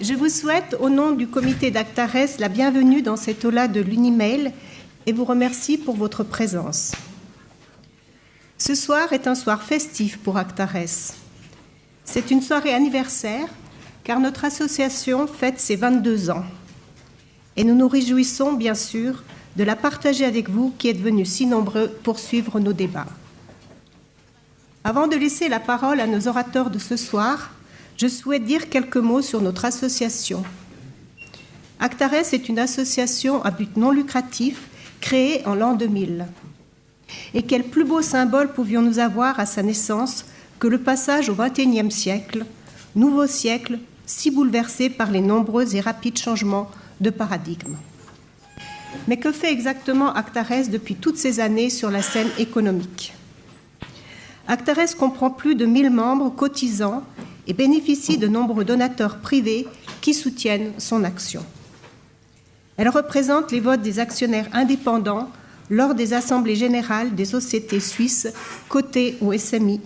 Je vous souhaite, au nom du comité d'Actares, la bienvenue dans cette aula de l'Unimail et vous remercie pour votre présence. Ce soir est un soir festif pour Actares. C'est une soirée anniversaire car notre association fête ses 22 ans. Et nous nous réjouissons, bien sûr, de la partager avec vous qui êtes venus si nombreux pour suivre nos débats. Avant de laisser la parole à nos orateurs de ce soir, je souhaite dire quelques mots sur notre association. Actares est une association à but non lucratif créée en l'an 2000. Et quel plus beau symbole pouvions-nous avoir à sa naissance que le passage au XXIe siècle, nouveau siècle si bouleversé par les nombreux et rapides changements de paradigme. Mais que fait exactement Actares depuis toutes ces années sur la scène économique ? Actares comprend plus de 1000 membres cotisants et bénéficie de nombreux donateurs privés qui soutiennent son action. Elle représente les votes des actionnaires indépendants lors des assemblées générales des sociétés suisses cotées au SMI.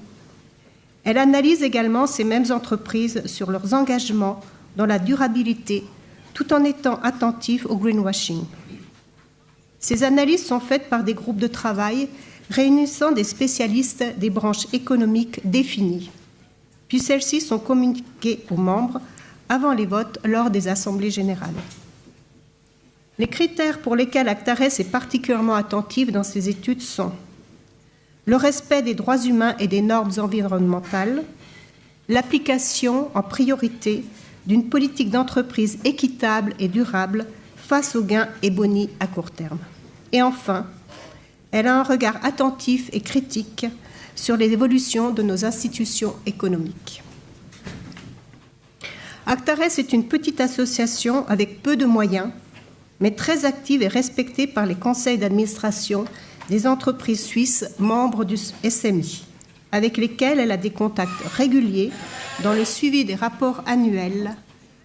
Elle analyse également ces mêmes entreprises sur leurs engagements dans la durabilité, tout en étant attentif au greenwashing. Ces analyses sont faites par des groupes de travail réunissant des spécialistes des branches économiques définies, puis celles-ci sont communiquées aux membres avant les votes lors des assemblées générales. Les critères pour lesquels Actares est particulièrement attentif dans ses études sont le respect des droits humains et des normes environnementales, l'application en priorité d'une politique d'entreprise équitable et durable face aux gains et bonis à court terme. Et enfin, elle a un regard attentif et critique sur les évolutions de nos institutions économiques. Actares est une petite association avec peu de moyens, mais très active et respectée par les conseils d'administration des entreprises suisses membres du SMI, avec lesquelles elle a des contacts réguliers dans le suivi des rapports annuels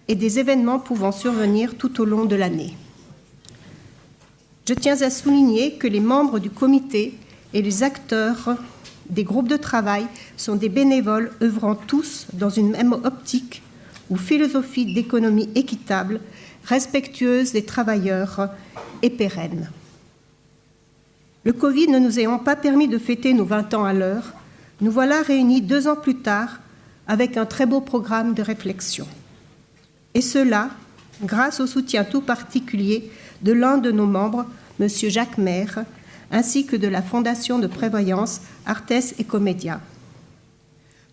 et des événements pouvant survenir tout au long de l'année. Je tiens à souligner que les membres du comité et les acteurs des groupes de travail sont des bénévoles œuvrant tous dans une même optique ou philosophie d'économie équitable, respectueuse des travailleurs et pérenne. Le Covid ne nous ayant pas permis de fêter nos 20 ans à l'heure, nous voilà réunis 2 ans plus tard avec un très beau programme de réflexion. Et cela, grâce au soutien tout particulier de l'un de nos membres, M. Jacques Maire, ainsi que de la Fondation de prévoyance Artes et Comédia.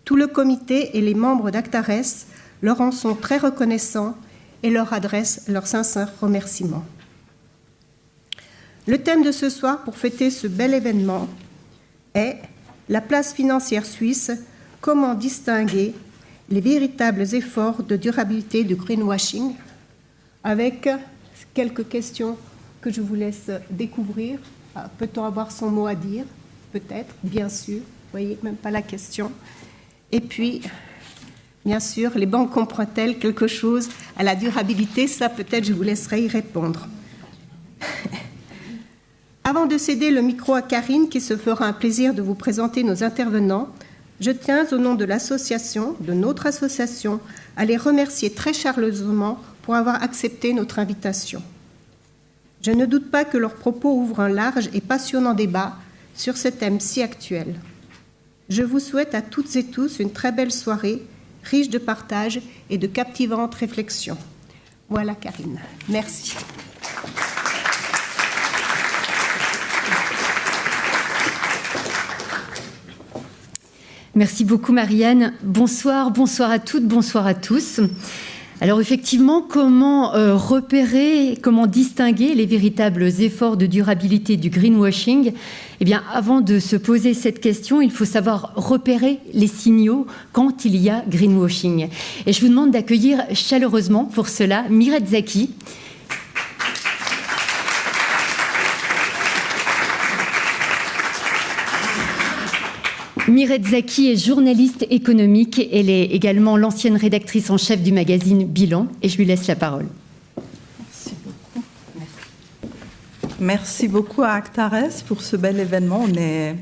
Tout le comité et les membres d'Actares leur en sont très reconnaissants et leur adressent leurs sincères remerciements. Le thème de ce soir pour fêter ce bel événement est « La place financière suisse, comment distinguer les véritables efforts de durabilité du greenwashing ?» avec quelques questions que je vous laisse découvrir. Peut-on avoir son mot à dire? Peut-être, bien sûr. Vous voyez, même pas la question. Et puis, bien sûr, les banques comprennent-elles quelque chose à la durabilité? Ça, peut-être, je vous laisserai y répondre. Avant de céder le micro à Karine, qui se fera un plaisir de vous présenter nos intervenants, je tiens, au nom de l'association, de notre association, à les remercier très chaleureusement pour avoir accepté notre invitation. Je ne doute pas que leurs propos ouvrent un large et passionnant débat sur ce thème si actuel. Je vous souhaite à toutes et tous une très belle soirée, riche de partage et de captivantes réflexions. Voilà, Karine. Merci. Merci beaucoup, Marianne. Bonsoir à toutes, bonsoir à tous. Alors effectivement, comment repérer, comment distinguer les véritables efforts de durabilité du greenwashing? Eh bien, avant de se poser cette question, il faut savoir repérer les signaux quand il y a greenwashing. Et je vous demande d'accueillir chaleureusement pour cela Miret Zaki. Miret Zaki est journaliste économique. Elle est également l'ancienne rédactrice en chef du magazine Bilan. Et je lui laisse la parole. Merci beaucoup. Merci beaucoup à Actares pour ce bel événement. On est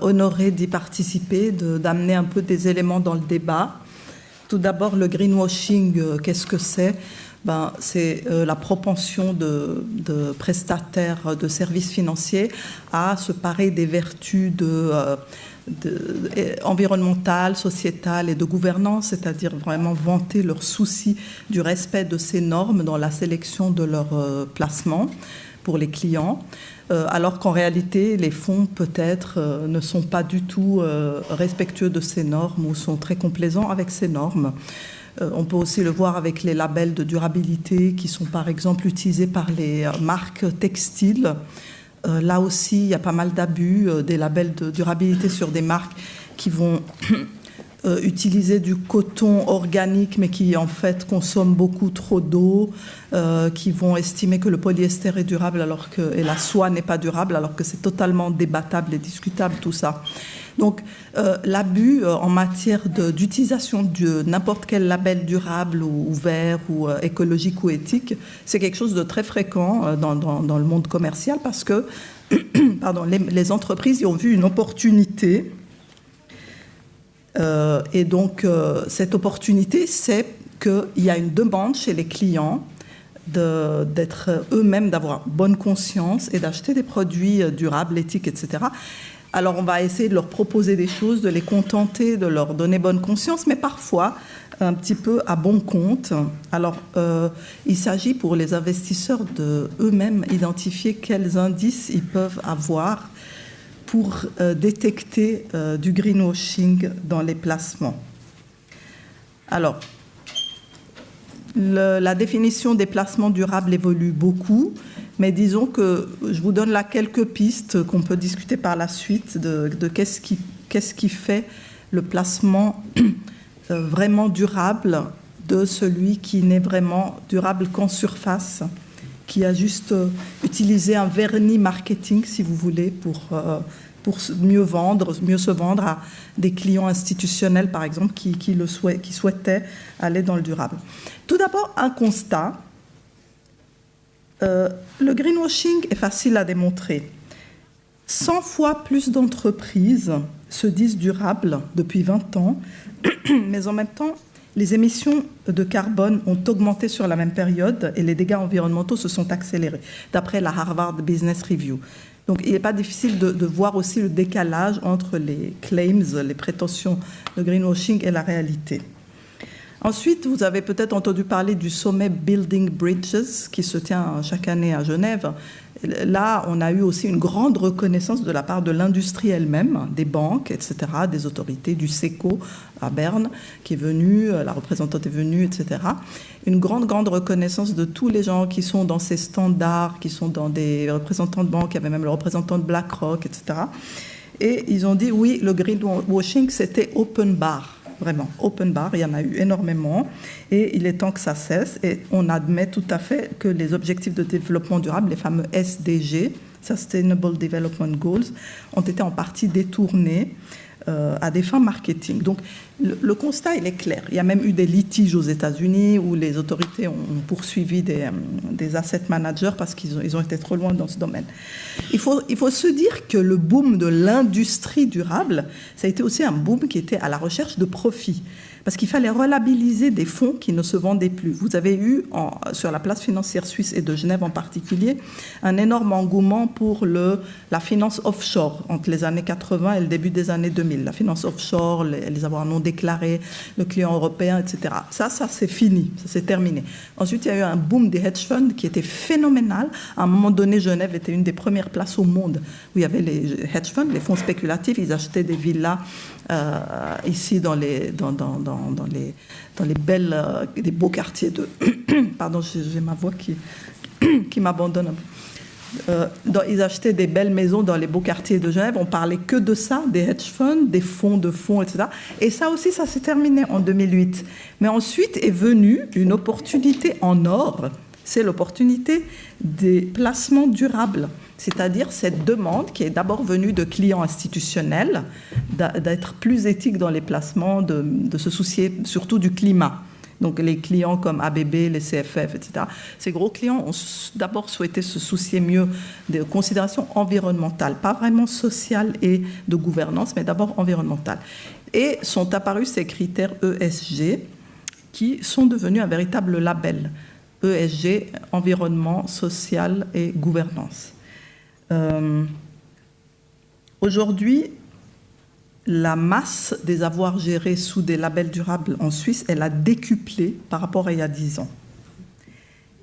honorés d'y participer, d'amener un peu des éléments dans le débat. Tout d'abord, le greenwashing, qu'est-ce que c'est? C'est la propension de prestataires de services financiers à se parer des vertus environnementales, sociétales et de gouvernance, c'est-à-dire vraiment vanter leur souci du respect de ces normes dans la sélection de leurs placements pour les clients, alors qu'en réalité, les fonds peut-être ne sont pas du tout respectueux de ces normes ou sont très complaisants avec ces normes. On peut aussi le voir avec les labels de durabilité qui sont par exemple utilisés par les marques textiles. Là aussi, il y a pas mal d'abus, des labels de durabilité sur des marques qui vont utiliser du coton organique mais qui en fait consomment beaucoup trop d'eau, qui vont estimer que le polyester est durable et la soie n'est pas durable, alors que c'est totalement débattable et discutable tout ça. Donc l'abus en matière d'utilisation de n'importe quel label durable ou vert ou écologique ou éthique, c'est quelque chose de très fréquent dans le monde commercial parce que les entreprises y ont vu une opportunité. Et donc, cette opportunité, c'est qu'il y a une demande chez les clients d'être eux-mêmes, d'avoir bonne conscience et d'acheter des produits durables, éthiques, etc. Alors, on va essayer de leur proposer des choses, de les contenter, de leur donner bonne conscience, mais parfois un petit peu à bon compte. Alors, il s'agit pour les investisseurs de eux-mêmes identifier quels indices ils peuvent avoir pour détecter du greenwashing dans les placements. Alors, la définition des placements durables évolue beaucoup, mais disons que je vous donne là quelques pistes qu'on peut discuter par la suite de qu'est-ce qui fait le placement vraiment durable de celui qui n'est vraiment durable qu'en surface, qui a juste utilisé un vernis marketing, si vous voulez, pour mieux se vendre à des clients institutionnels, par exemple, qui souhaitaient aller dans le durable. Tout d'abord, un constat. Le greenwashing est facile à démontrer. 100 fois plus d'entreprises se disent durables depuis 20 ans, mais en même temps, les émissions de carbone ont augmenté sur la même période et les dégâts environnementaux se sont accélérés, d'après la Harvard Business Review. Donc, il n'est pas difficile de voir aussi le décalage entre les claims, les prétentions de greenwashing et la réalité. Ensuite, vous avez peut-être entendu parler du sommet Building Bridges qui se tient chaque année à Genève. Là, on a eu aussi une grande reconnaissance de la part de l'industrie elle-même, des banques, etc., des autorités, du SECO à Berne, qui est venu, la représentante est venue, etc. Une grande reconnaissance de tous les gens qui sont dans ces standards, qui sont dans des représentants de banques, il y avait même le représentant de BlackRock, etc. Et ils ont dit, oui, le greenwashing, c'était open bar. Vraiment, open bar, il y en a eu énormément et il est temps que ça cesse. Et on admet tout à fait que les objectifs de développement durable, les fameux SDG, Sustainable Development Goals, ont été en partie détournés à des fins marketing. Donc, le constat, il est clair. Il y a même eu des litiges aux États-Unis où les autorités ont poursuivi des asset managers parce qu'ils ont été trop loin dans ce domaine. Il faut se dire que le boom de l'industrie durable, ça a été aussi un boom qui était à la recherche de profit. Parce qu'il fallait relabiliser des fonds qui ne se vendaient plus. Vous avez eu, sur la place financière suisse et de Genève en particulier, un énorme engouement pour la finance offshore entre les années 80 et le début des années 2000. La finance offshore, les avoirs non déclarés, le client européen, etc. Ça c'est fini, ça c'est terminé. Ensuite, il y a eu un boom des hedge funds qui était phénoménal. À un moment donné, Genève était une des premières places au monde où il y avait les hedge funds, les fonds spéculatifs. Ils achetaient des villas ici dans les belles, des beaux quartiers de... Pardon, j'ai ma voix qui m'abandonne un peu. Ils achetaient des belles maisons dans les beaux quartiers de Genève. On parlait que de ça, des hedge funds, des fonds de fonds, etc. Et ça aussi, ça s'est terminé en 2008. Mais ensuite est venue une opportunité en or. C'est l'opportunité des placements durables. C'est-à-dire cette demande qui est d'abord venue de clients institutionnels, d'être plus éthiques dans les placements, de se soucier surtout du climat. Donc les clients comme ABB, les CFF, etc. Ces gros clients ont d'abord souhaité se soucier mieux des considérations environnementales, pas vraiment sociales et de gouvernance, mais d'abord environnementales. Et sont apparus ces critères ESG, qui sont devenus un véritable label. ESG, environnement, social et gouvernance. Aujourd'hui, la masse des avoirs gérés sous des labels durables en Suisse, elle a décuplé par rapport à il y a 10 ans.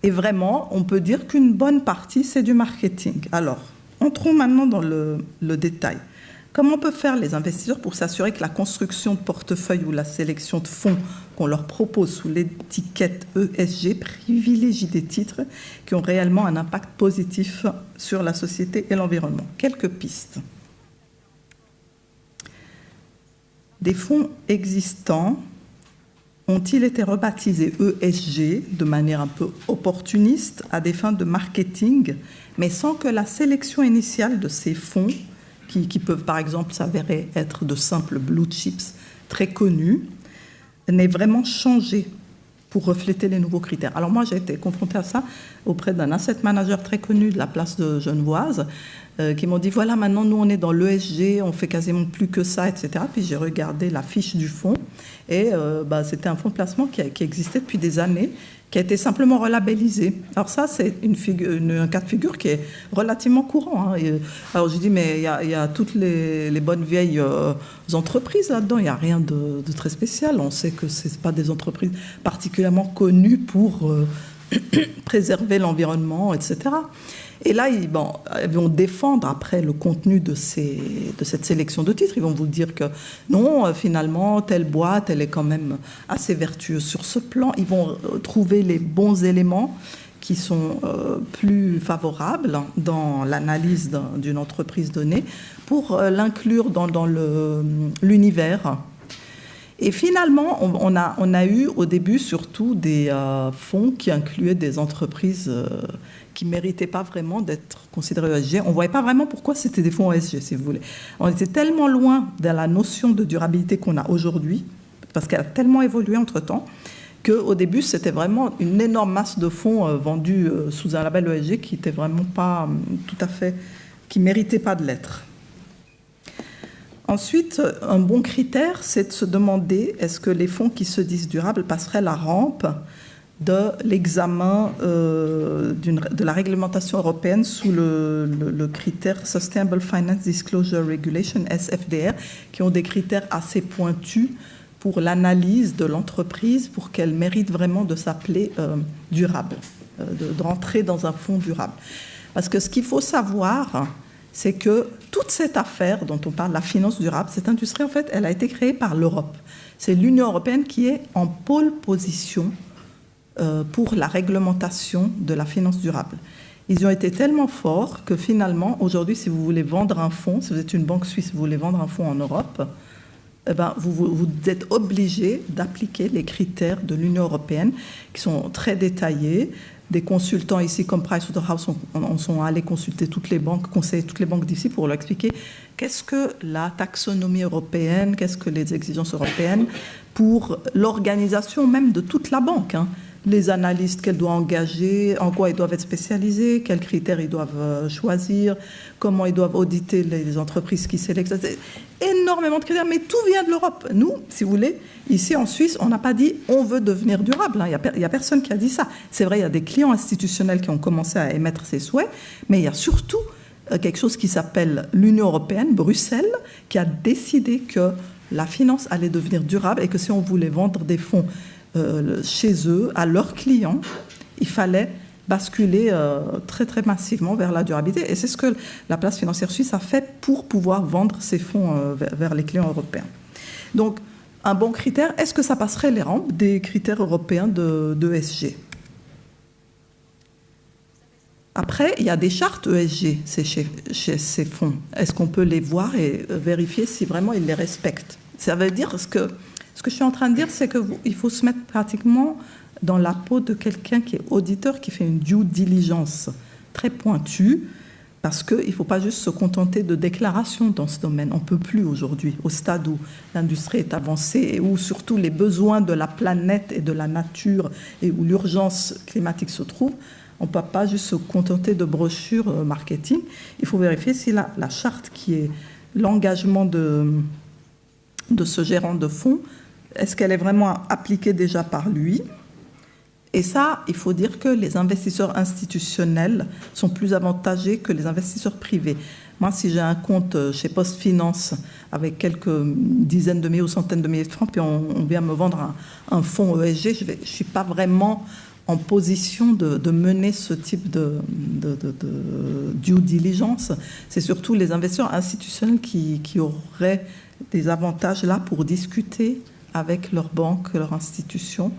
Et vraiment, on peut dire qu'une bonne partie, c'est du marketing. Alors, entrons maintenant dans le détail. Comment peuvent faire les investisseurs pour s'assurer que la construction de portefeuille ou la sélection de fonds qu'on leur propose sous l'étiquette ESG privilégie des titres qui ont réellement un impact positif sur la société et l'environnement? Quelques pistes. Des fonds existants ont-ils été rebaptisés ESG de manière un peu opportuniste à des fins de marketing, mais sans que la sélection initiale de ces fonds, qui peuvent par exemple s'avérer être de simples blue chips très connus, n'ait vraiment changé pour refléter les nouveaux critères? Alors moi, j'ai été confrontée à ça auprès d'un asset manager très connu de la place de Genevoise, qui m'ont dit, voilà, maintenant, nous, on est dans l'ESG, on fait quasiment plus que ça, etc. Puis j'ai regardé la fiche du fonds, et c'était un fonds de placement qui existait depuis des années, qui a été simplement relabellisé. Alors ça, c'est un cas de figure qui est relativement courant. Hein. Alors je dis, mais il y a toutes les bonnes vieilles entreprises là-dedans, il n'y a rien de très spécial. On sait que ce pas des entreprises particulièrement connues pour préserver l'environnement, etc. Et là, ils vont défendre après le contenu de cette sélection de titres. Ils vont vous dire que non, finalement, telle boîte, elle est quand même assez vertueuse sur ce plan. Ils vont trouver les bons éléments qui sont plus favorables dans l'analyse d'une entreprise donnée pour l'inclure dans l'univers. Et finalement, on a eu au début surtout des fonds qui incluaient des entreprises qui ne méritaient pas vraiment d'être considérées ESG. On ne voyait pas vraiment pourquoi c'était des fonds ESG, si vous voulez. On était tellement loin de la notion de durabilité qu'on a aujourd'hui, parce qu'elle a tellement évolué entre-temps, qu'au début, c'était vraiment une énorme masse de fonds vendus sous un label ESG qui n'était vraiment pas tout à fait, qui ne méritait pas de l'être. Ensuite, un bon critère, c'est de se demander est-ce que les fonds qui se disent durables passeraient la rampe de l'examen de la réglementation européenne sous le critère Sustainable Finance Disclosure Regulation, SFDR, qui ont des critères assez pointus pour l'analyse de l'entreprise pour qu'elle mérite vraiment de s'appeler durable, de rentrer dans un fonds durable. Parce que ce qu'il faut savoir, c'est que toute cette affaire dont on parle, la finance durable, cette industrie, en fait, elle a été créée par l'Europe. C'est l'Union européenne qui est en pôle position pour la réglementation de la finance durable. Ils ont été tellement forts que finalement, aujourd'hui, si vous voulez vendre un fonds, si vous êtes une banque suisse, vous voulez vendre un fonds en Europe, vous êtes obligé d'appliquer les critères de l'Union européenne qui sont très détaillés. Des consultants ici comme Pricewaterhouse sont allés consulter toutes les banques, conseiller toutes les banques d'ici pour leur expliquer qu'est-ce que la taxonomie européenne, qu'est-ce que les exigences européennes pour l'organisation même de toute la banque. Hein. Les analystes qu'elle doit engager, en quoi ils doivent être spécialisés, quels critères ils doivent choisir, comment ils doivent auditer les entreprises qui sélectionnent. Énormément de critères, mais tout vient de l'Europe. Nous, si vous voulez, ici en Suisse, on n'a pas dit on veut devenir durable. Il n'y a personne qui a dit ça. C'est vrai, il y a des clients institutionnels qui ont commencé à émettre ces souhaits, mais il y a surtout quelque chose qui s'appelle l'Union européenne, Bruxelles, qui a décidé que la finance allait devenir durable et que si on voulait vendre des fonds chez eux, à leurs clients, il fallait basculer très très massivement vers la durabilité. Et c'est ce que la place financière suisse a fait pour pouvoir vendre ces fonds vers les clients européens. Donc, un bon critère, est-ce que ça passerait les rampes des critères européens de ESG? Après, il y a des chartes ESG chez ces fonds. Est-ce qu'on peut les voir et vérifier si vraiment ils les respectent? Ça veut dire ce que je suis en train de dire, c'est qu'il faut se mettre pratiquement dans la peau de quelqu'un qui est auditeur, qui fait une due diligence très pointue, parce qu'il ne faut pas juste se contenter de déclarations dans ce domaine. On ne peut plus aujourd'hui, au stade où l'industrie est avancée et où surtout les besoins de la planète et de la nature et où l'urgence climatique se trouve, on ne peut pas juste se contenter de brochures marketing. Il faut vérifier si la charte qui est l'engagement de ce gérant de fonds est-ce qu'elle est vraiment appliquée déjà par lui? Et ça, il faut dire que les investisseurs institutionnels sont plus avantagés que les investisseurs privés. Moi, si j'ai un compte chez PostFinance avec quelques dizaines de milliers ou centaines de milliers de francs, puis on vient me vendre un fonds ESG, je ne suis pas vraiment en position de mener ce type de due diligence. C'est surtout les investisseurs institutionnels qui auraient des avantages là pour discuter avec leur banque, leur institution,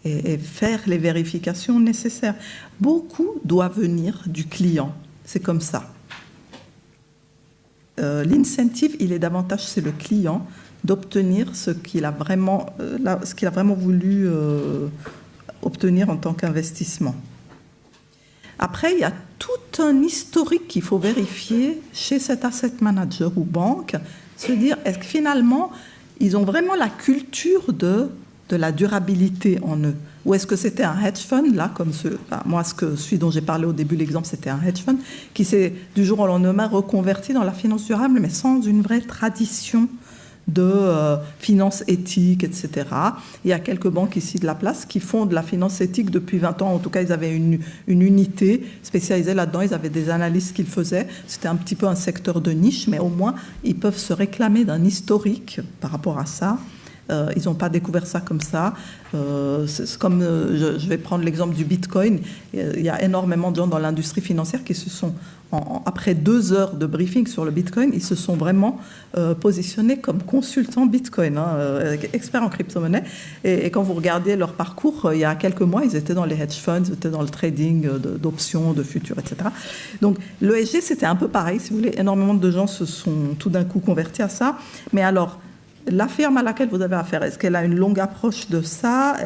et faire les vérifications nécessaires. Beaucoup doit venir du client, c'est comme ça. L'incentive, il est davantage, c'est le client d'obtenir ce qu'il a vraiment voulu obtenir en tant qu'investissement. Après, il y a tout un historique qu'il faut vérifier chez cet asset manager ou banque, se dire, est-ce que finalement, ils ont vraiment la culture de la durabilité en eux? Ou est-ce que c'était un hedge fund, là, comme celui dont j'ai parlé au début, l'exemple, c'était un hedge fund, qui s'est du jour au lendemain reconverti dans la finance durable, mais sans une vraie tradition de finance éthique, etc. Il y a quelques banques ici de la place qui font de la finance éthique depuis 20 ans. En tout cas, ils avaient une unité spécialisée là-dedans. Ils avaient des analyses qu'ils faisaient. C'était un petit peu un secteur de niche, mais au moins, ils peuvent se réclamer d'un historique par rapport à ça. Ils n'ont pas découvert ça comme ça. C'est comme, je vais prendre l'exemple du Bitcoin. Il y a énormément de gens dans l'industrie financière qui se sont, après 2 heures de briefing sur le Bitcoin, ils se sont vraiment positionnés comme consultants Bitcoin, experts en crypto-monnaie. Et quand vous regardez leur parcours, il y a quelques mois, ils étaient dans les hedge funds, ils étaient dans le trading d'options, de futurs, etc. Donc l'ESG, c'était un peu pareil. Si vous voulez, énormément de gens se sont tout d'un coup convertis à ça. Mais alors, la firme à laquelle vous avez affaire, est-ce qu'elle a une longue approche de ça?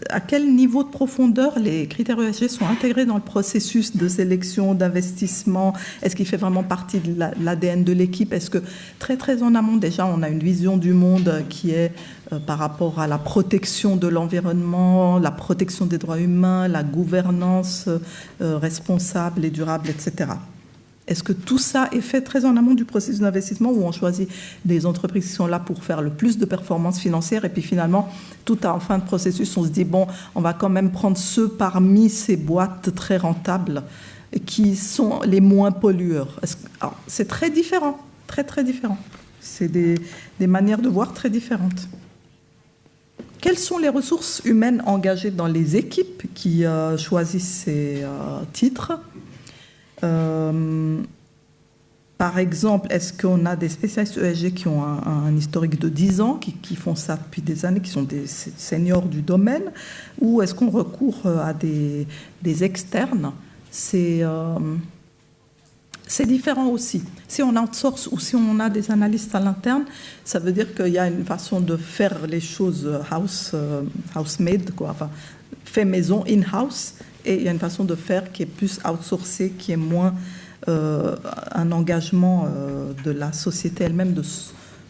À quel niveau de profondeur les critères ESG sont intégrés dans le processus de sélection, d'investissement? Est-ce qu'il fait vraiment partie de l'ADN de l'équipe? Est-ce que très très en amont déjà on a une vision du monde qui est par rapport à la protection de l'environnement, la protection des droits humains, la gouvernance responsable et durable, etc. Est-ce que tout ça est fait très en amont du processus d'investissement où on choisit des entreprises qui sont là pour faire le plus de performances financières et puis finalement, tout en fin de processus, on se dit, bon, on va quand même prendre ceux parmi ces boîtes très rentables qui sont les moins pollueurs. Alors, c'est très différent, très très différent. C'est des manières de voir très différentes. Quelles sont les ressources humaines engagées dans les équipes qui choisissent ces titres ? Par exemple, est-ce qu'on a des spécialistes ESG qui ont un historique de 10 ans, qui font ça depuis des années, qui sont des seniors du domaine, ou est-ce qu'on recourt à des externes? C'est différent aussi. Si on outsource ou si on a des analystes à l'interne, ça veut dire qu'il y a une façon de faire les choses house-made, quoi, enfin, fait maison, in-house, et il y a une façon de faire qui est plus outsourcée, qui est moins un engagement de la société elle-même de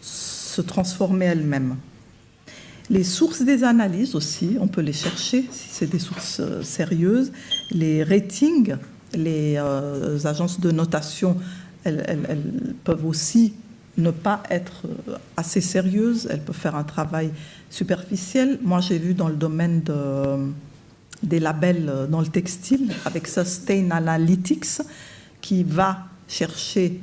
se transformer elle-même. Les sources des analyses aussi, on peut les chercher si c'est des sources sérieuses. Les ratings, les agences de notation, elles peuvent aussi ne pas être assez sérieuses, elles peuvent faire un travail superficiel. Moi, j'ai vu dans le domaine des labels dans le textile, avec Sustainalytics, qui va chercher,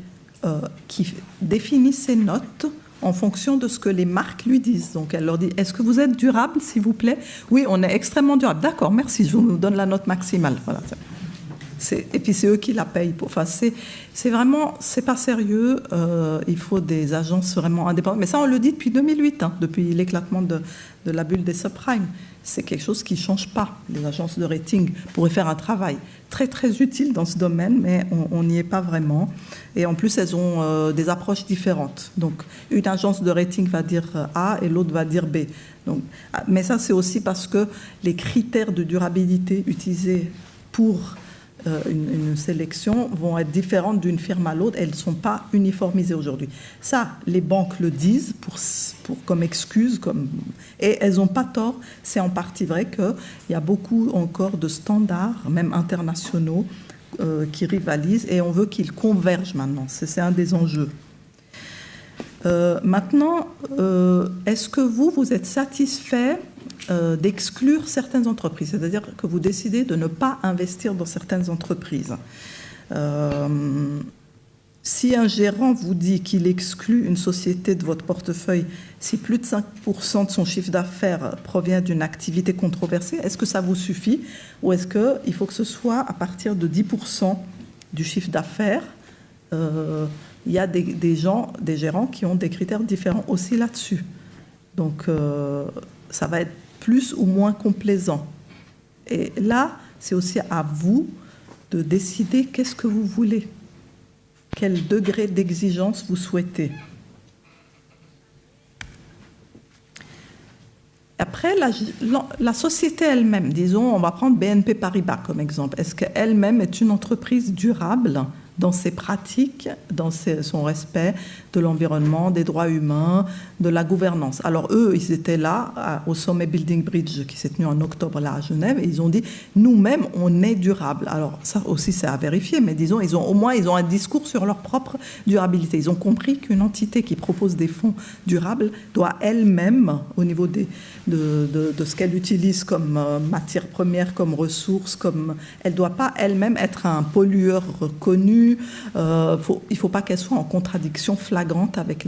qui définit ses notes en fonction de ce que les marques lui disent. Donc, elle leur dit, est-ce que vous êtes durable, s'il vous plaît? Oui, on est extrêmement durable. D'accord, merci, je vous donne la note maximale. Voilà. Et puis, c'est eux qui la payent. Enfin, c'est vraiment, c'est pas sérieux. Il faut des agences vraiment indépendantes. Mais ça, on le dit depuis 2008, depuis l'éclatement de la bulle des subprimes. C'est quelque chose qui ne change pas. Les agences de rating pourraient faire un travail très, très utile dans ce domaine, mais on n'y est pas vraiment. Et en plus, elles ont des approches différentes. Donc, une agence de rating va dire A et l'autre va dire B. Donc, mais ça, c'est aussi parce que les critères de durabilité utilisés pour une sélection vont être différentes d'une firme à l'autre. Elles ne sont pas uniformisées aujourd'hui. Ça, les banques le disent comme excuse, et elles n'ont pas tort. C'est en partie vrai qu'il y a beaucoup encore de standards, même internationaux, qui rivalisent, et on veut qu'ils convergent maintenant. C'est un des enjeux. Maintenant, est-ce que vous êtes satisfait d'exclure certaines entreprises, c'est-à-dire que vous décidez de ne pas investir dans certaines entreprises? Si un gérant vous dit qu'il exclut une société de votre portefeuille si plus de 5% de son chiffre d'affaires provient d'une activité controversée, est-ce que ça vous suffit ou est-ce qu'il faut que ce soit à partir de 10% du chiffre d'affaires? Il y a des gérants qui ont des critères différents aussi là-dessus. Donc, ça va être plus ou moins complaisant. Et là, c'est aussi à vous de décider qu'est-ce que vous voulez. Quel degré d'exigence vous souhaitez. Après, la société elle-même, disons, on va prendre BNP Paribas comme exemple. Est-ce qu'elle-même est une entreprise durable dans ses pratiques, dans son respect de l'environnement, des droits humains, de la gouvernance? Alors eux, ils étaient là au sommet Building Bridge qui s'est tenu en octobre là à Genève et ils ont dit nous-mêmes on est durable. Alors ça aussi c'est à vérifier, mais disons ils ont un discours sur leur propre durabilité. Ils ont compris qu'une entité qui propose des fonds durables doit elle-même, au niveau de ce qu'elle utilise comme matière première, comme ressource, elle ne doit pas elle-même être un pollueur reconnu. Il ne faut pas qu'elle soit en contradiction flagrante avec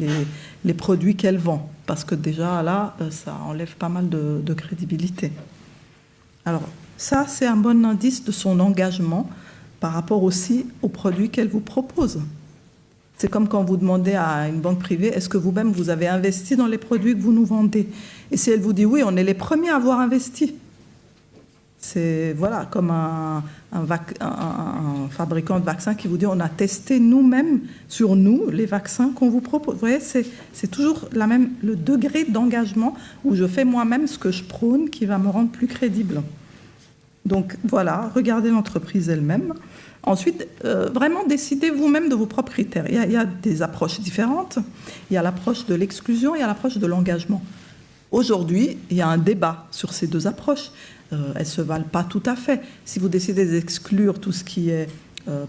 les produits qu'elle vend, parce que déjà là, ça enlève pas mal de crédibilité. Alors ça, c'est un bon indice de son engagement par rapport aussi aux produits qu'elle vous propose. C'est comme quand vous demandez à une banque privée, est-ce que vous-même vous avez investi dans les produits que vous nous vendez? Et si elle vous dit oui, on est les premiers à avoir investi. C'est voilà, comme un fabricant de vaccins qui vous dit on a testé nous-mêmes sur nous les vaccins qu'on vous propose. Vous voyez, c'est toujours le degré d'engagement où je fais moi-même ce que je prône qui va me rendre plus crédible. Donc voilà, regardez l'entreprise elle-même. Ensuite, vraiment décidez vous-même de vos propres critères. Il y a des approches différentes. Il y a l'approche de l'exclusion, il y a l'approche de l'engagement. Aujourd'hui, il y a un débat sur ces deux approches. Elles ne se valent pas tout à fait. Si vous décidez d'exclure tout ce qui est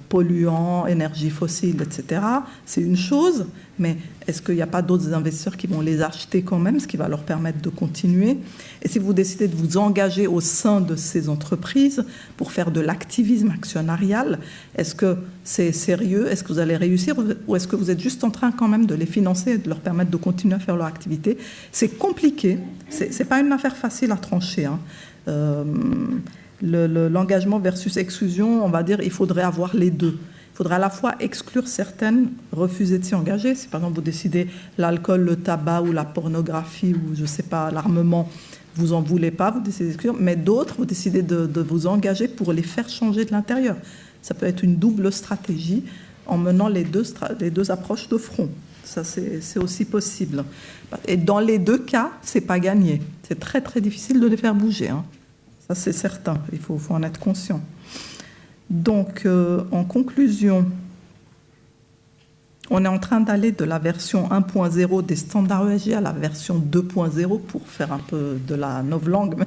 polluant, énergie fossile, etc., c'est une chose, mais est-ce qu'il n'y a pas d'autres investisseurs qui vont les acheter quand même, ce qui va leur permettre de continuer? Et si vous décidez de vous engager au sein de ces entreprises pour faire de l'activisme actionnarial, est-ce que c'est sérieux? Est-ce que vous allez réussir? Ou est-ce que vous êtes juste en train quand même de les financer et de leur permettre de continuer à faire leur activité? C'est compliqué, ce n'est pas une affaire facile à trancher, hein. L'engagement versus exclusion, on va dire, il faudrait avoir les deux. Il faudrait à la fois exclure certaines, refuser de s'y engager. Si par exemple vous décidez l'alcool, le tabac ou la pornographie ou je ne sais pas, l'armement, vous n'en voulez pas, vous décidez d'exclure, mais d'autres, vous décidez de vous engager pour les faire changer de l'intérieur. Ça peut être une double stratégie en menant les deux approches de front. Ça, c'est aussi possible. Et dans les deux cas, ce n'est pas gagné. C'est très, très difficile de les faire bouger, hein. Ça, c'est certain. Il faut en être conscient. Donc, en conclusion, on est en train d'aller de la version 1.0 des standards ESG à la version 2.0 pour faire un peu de la novlangue.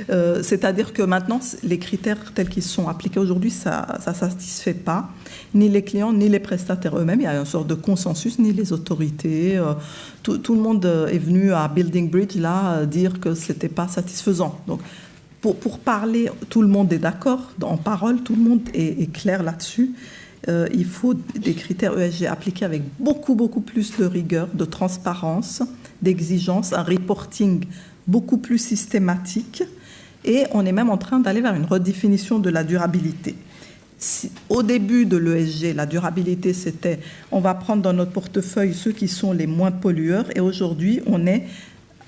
C'est-à-dire que maintenant, les critères tels qu'ils sont appliqués aujourd'hui, ça ne satisfait pas ni les clients, ni les prestataires eux-mêmes. Il y a une sorte de consensus, ni les autorités. Tout le monde est venu à Building Bridge là, dire que ce n'était pas satisfaisant. Donc, pour parler, tout le monde est d'accord. En parole, tout le monde est clair là-dessus. Il faut des critères ESG appliqués avec beaucoup, beaucoup plus de rigueur, de transparence, d'exigence, un reporting beaucoup plus systématique. Et on est même en train d'aller vers une redéfinition de la durabilité. Au début de l'ESG, la durabilité, c'était on va prendre dans notre portefeuille ceux qui sont les moins pollueurs. Et aujourd'hui, on est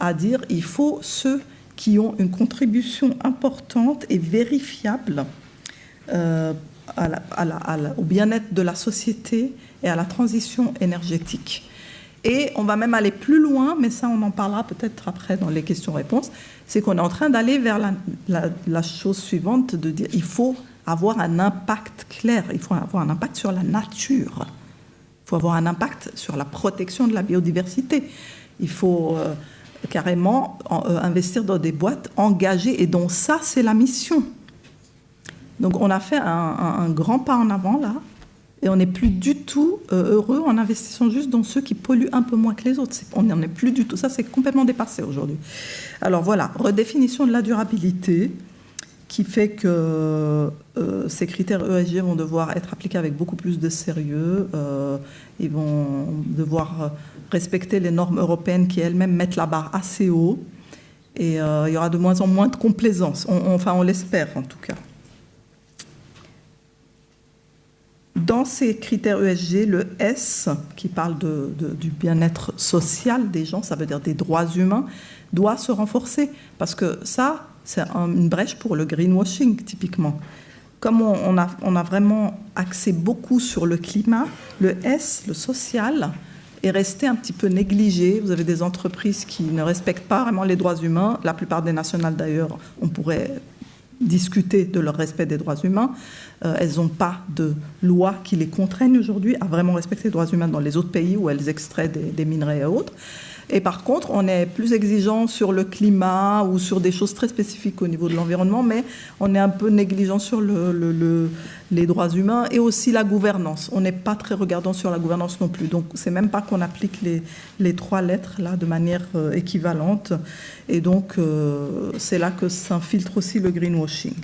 à dire il faut ceux qui ont une contribution importante et vérifiable au bien-être de la société et à la transition énergétique. Et on va même aller plus loin, mais ça on en parlera peut-être après dans les questions-réponses, c'est qu'on est en train d'aller vers la chose suivante, de dire il faut avoir un impact clair, il faut avoir un impact sur la nature, il faut avoir un impact sur la protection de la biodiversité, il faut carrément investir dans des boîtes engagées, et donc ça c'est la mission. Donc on a fait un grand pas en avant là, Et on n'est plus du tout heureux en investissant juste dans ceux qui polluent un peu moins que les autres. On n'en est plus du tout. Ça, c'est complètement dépassé aujourd'hui. Alors voilà, redéfinition de la durabilité qui fait que ces critères ESG vont devoir être appliqués avec beaucoup plus de sérieux. Ils vont devoir respecter les normes européennes qui elles-mêmes mettent la barre assez haut. Et il y aura de moins en moins de complaisance. On l'espère en tout cas. Dans ces critères ESG, le S, qui parle du bien-être social des gens, ça veut dire des droits humains, doit se renforcer. Parce que ça, c'est une brèche pour le greenwashing, typiquement. Comme on a vraiment axé beaucoup sur le climat, le S, le social, est resté un petit peu négligé. Vous avez des entreprises qui ne respectent pas vraiment les droits humains. La plupart des nationales, d'ailleurs, on pourrait discuter de leur respect des droits humains. Elles n'ont pas de loi qui les contraignent aujourd'hui à vraiment respecter les droits humains dans les autres pays où elles extraient des minerais et autres. Et par contre, on est plus exigeant sur le climat ou sur des choses très spécifiques au niveau de l'environnement, mais on est un peu négligent sur les droits humains et aussi la gouvernance. On n'est pas très regardant sur la gouvernance non plus. Donc, c'est même pas qu'on applique les trois lettres là de manière équivalente. Et donc, c'est là que s'infiltre aussi le greenwashing.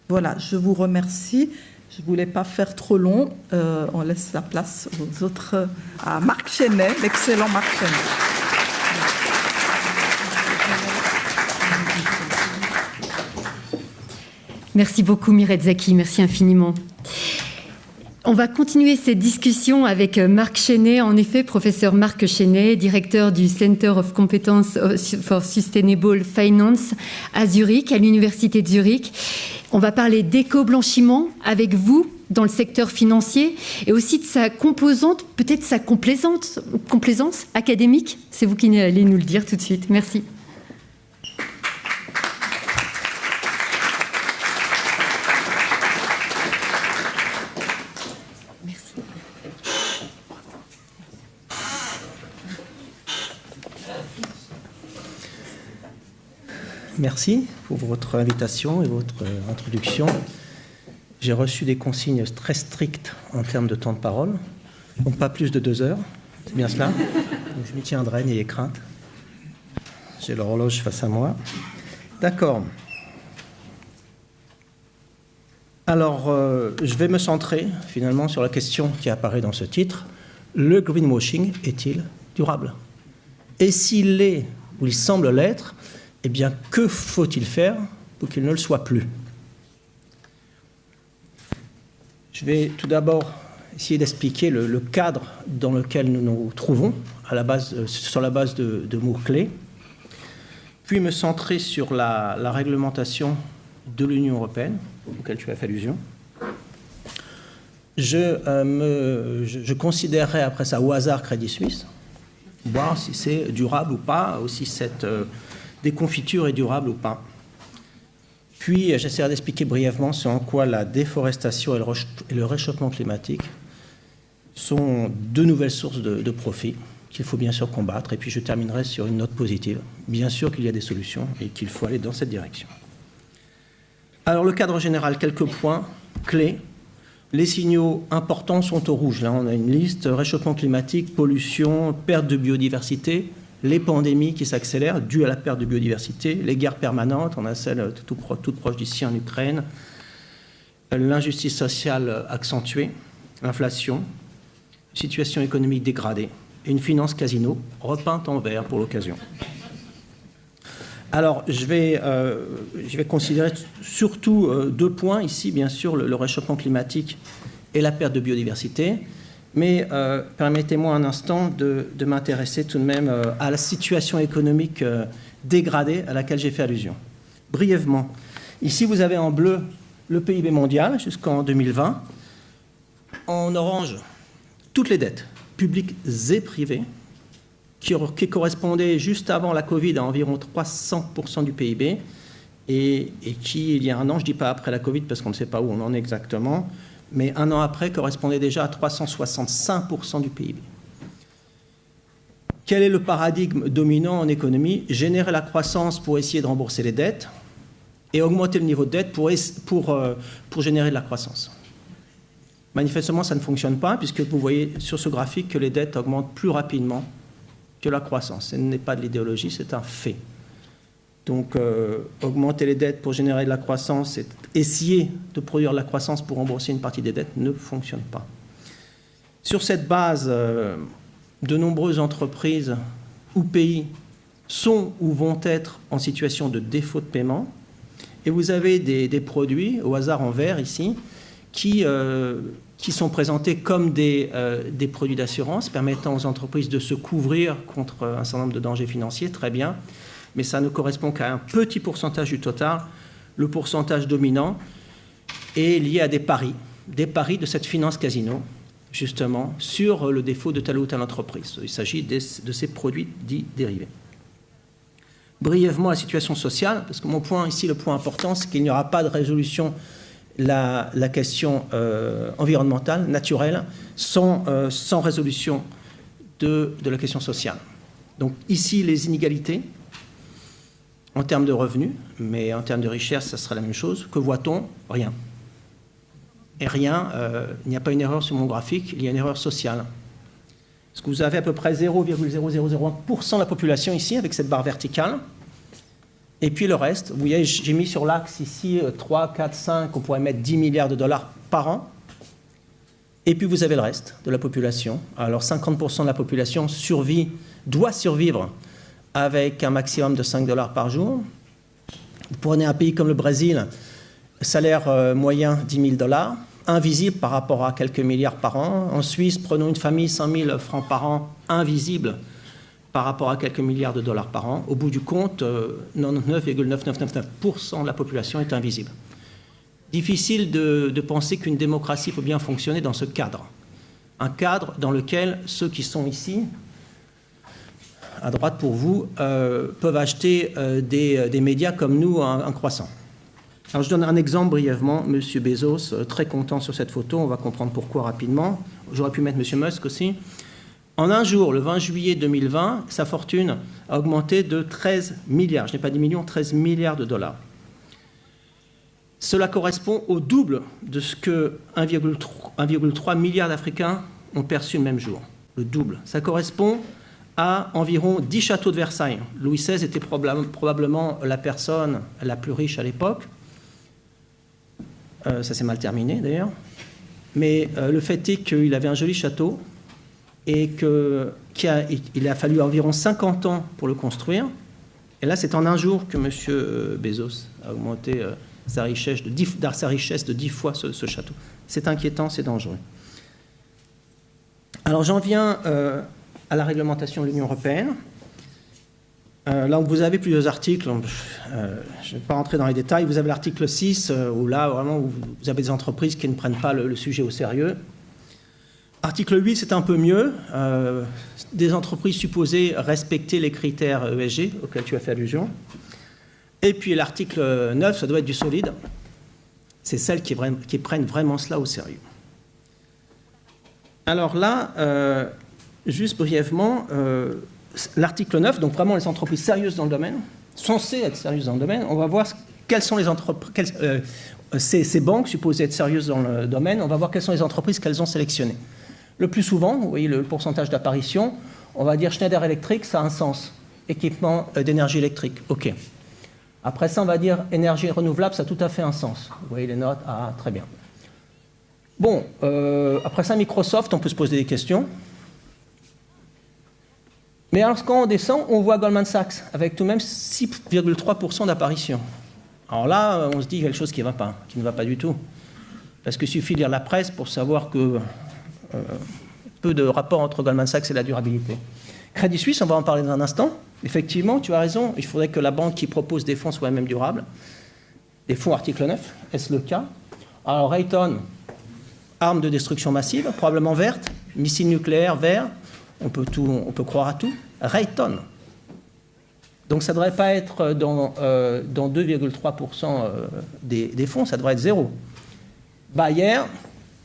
Voilà, je vous remercie. Je ne voulais pas faire trop long. On laisse la place aux autres, à Marc Chenet, l'excellent Marc Chenet. Merci beaucoup Mireille Zaki, merci infiniment. On va continuer cette discussion avec Marc Chenet, en effet, professeur Marc Chenet, directeur du Center of Competence for Sustainable Finance à Zurich, à l'Université de Zurich. On va parler d'éco-blanchiment avec vous dans le secteur financier et aussi de sa composante, peut-être sa complaisance académique. C'est vous qui allez nous le dire tout de suite. Merci. Merci pour votre invitation et votre introduction. J'ai reçu des consignes très strictes en termes de temps de parole, donc pas plus de 2 heures, c'est bien cela. Donc je m'y tiendrai, n'ayez crainte. J'ai l'horloge face à moi. D'accord. Alors, je vais me centrer finalement sur la question qui apparaît dans ce titre. Le greenwashing est-il durable? Et s'il l'est, ou il semble l'être, eh bien, que faut-il faire pour qu'il ne le soit plus? Je vais tout d'abord essayer d'expliquer le cadre dans lequel nous nous trouvons, sur la base de mots-clés, puis me centrer sur la réglementation de l'Union européenne, auquel tu as fait allusion. Je considérerai après ça au hasard Crédit Suisse, voir si c'est durable ou pas, ou si cette déconfiture est durable ou pas. Puis, j'essaierai d'expliquer brièvement ce en quoi la déforestation et le réchauffement climatique sont 2 nouvelles sources de profit qu'il faut bien sûr combattre. Et puis, je terminerai sur une note positive. Bien sûr qu'il y a des solutions et qu'il faut aller dans cette direction. Alors, le cadre général, quelques points clés. Les signaux importants sont au rouge. Là, on a une liste: réchauffement climatique, pollution, perte de biodiversité, les pandémies qui s'accélèrent dues à la perte de biodiversité, les guerres permanentes, on a celle toute proche d'ici en Ukraine, l'injustice sociale accentuée, l'inflation, situation économique dégradée et une finance casino repeinte en vert pour l'occasion. Alors, je vais considérer surtout 2 points ici, bien sûr, le réchauffement climatique et la perte de biodiversité. Mais permettez-moi un instant de m'intéresser tout de même à la situation économique dégradée à laquelle j'ai fait allusion. Brièvement, ici vous avez en bleu le PIB mondial jusqu'en 2020. En orange, toutes les dettes, publiques et privées, qui correspondaient juste avant la Covid à environ 300% du PIB et qui, il y a un an, je ne dis pas après la Covid parce qu'on ne sait pas où on en est exactement, mais un an après, correspondait déjà à 365% du PIB. Quel est le paradigme dominant en économie? Générer la croissance pour essayer de rembourser les dettes et augmenter le niveau de dette pour générer de la croissance. Manifestement, ça ne fonctionne pas, puisque vous voyez sur ce graphique que les dettes augmentent plus rapidement que la croissance. Ce n'est pas de l'idéologie, c'est un fait. Donc, augmenter les dettes pour générer de la croissance et essayer de produire de la croissance pour rembourser une partie des dettes ne fonctionne pas. Sur cette base, de nombreuses entreprises ou pays sont ou vont être en situation de défaut de paiement. Et vous avez des produits, au hasard en vert ici, qui sont présentés comme des produits d'assurance permettant aux entreprises de se couvrir contre un certain nombre de dangers financiers, très bien, mais ça ne correspond qu'à un petit pourcentage du total. Le pourcentage dominant est lié à des paris de cette finance casino, justement, sur le défaut de telle ou telle entreprise. Il s'agit de ces produits dits dérivés. Brièvement, la situation sociale, parce que mon point ici, le point important, c'est qu'il n'y aura pas de résolution la question environnementale, naturelle, sans résolution de la question sociale. Donc ici, les inégalités, en termes de revenus, mais en termes de richesse, ça sera la même chose. Que voit-on? Rien. Et rien, il n'y a pas une erreur sur mon graphique, il y a une erreur sociale. Parce que vous avez à peu près 0,0001% de la population ici, avec cette barre verticale. Et puis le reste, vous voyez, j'ai mis sur l'axe ici 3, 4, 5, on pourrait mettre 10 milliards de dollars par an. Et puis vous avez le reste de la population. Alors 50% de la population doit survivre avec un maximum de 5 dollars par jour. Vous prenez un pays comme le Brésil, salaire moyen 10 000 dollars, invisible par rapport à quelques milliards par an. En Suisse, prenons une famille, 100 000 francs par an, invisible par rapport à quelques milliards de dollars par an. Au bout du compte, 99,9999% de la population est invisible. Difficile de penser qu'une démocratie peut bien fonctionner dans ce cadre. Un cadre dans lequel ceux qui sont ici, à droite pour vous, peuvent acheter des médias comme nous, un croissant. Alors je donne un exemple brièvement. M. Bezos, très content sur cette photo, on va comprendre pourquoi rapidement. J'aurais pu mettre M. Musk aussi. En un jour, le 20 juillet 2020, sa fortune a augmenté de 13 milliards, je n'ai pas dit millions, 13 milliards de dollars. Cela correspond au double de ce que 1,3 milliard d'Africains ont perçu le même jour. Le double. Ça correspond à environ 10 châteaux de Versailles. Louis XVI était probablement la personne la plus riche à l'époque. Ça s'est mal terminé d'ailleurs. Mais le fait est qu'il avait un joli château et qu'il a fallu environ 50 ans pour le construire. Et là, c'est en un jour que M. Bezos a augmenté sa richesse de 10 fois ce château. C'est inquiétant, c'est dangereux. Alors j'en viens à la réglementation de l'Union européenne. Là, vous avez plusieurs articles. Je ne vais pas rentrer dans les détails. Vous avez l'article 6, où là, vraiment, vous avez des entreprises qui ne prennent pas le sujet au sérieux. Article 8, c'est un peu mieux. Des entreprises supposées respecter les critères ESG auxquels tu as fait allusion. Et puis l'article 9, ça doit être du solide. C'est celles qui prennent vraiment cela au sérieux. Alors là, juste brièvement, l'article 9, donc vraiment les entreprises sérieuses dans le domaine, censées être sérieuses dans le domaine, on va voir quelles sont les entreprises, ces banques supposées être sérieuses dans le domaine, on va voir quelles sont les entreprises qu'elles ont sélectionnées. Le plus souvent, vous voyez le pourcentage d'apparition, on va dire Schneider Electric, ça a un sens. Équipement d'énergie électrique, OK. Après ça, on va dire énergie renouvelable, ça a tout à fait un sens. Vous voyez les notes, ah, très bien. Bon, après ça, Microsoft, on peut se poser des questions. Mais alors, quand on descend, on voit Goldman Sachs, avec tout de même 6,3% d'apparition. Alors là, on se dit quelque chose qui ne va pas du tout. Parce qu'il suffit de lire la presse pour savoir que peu de rapport entre Goldman Sachs et la durabilité. Crédit Suisse, on va en parler dans un instant. Effectivement, tu as raison, il faudrait que la banque qui propose des fonds soit elle-même durable. Des fonds article 9, est-ce le cas? Alors Raytheon, arme de destruction massive, probablement verte, missile nucléaire vert, on peut croire à tout. Raytheon. Donc ça ne devrait pas être dans 2,3% des fonds, ça devrait être 0. Bayer,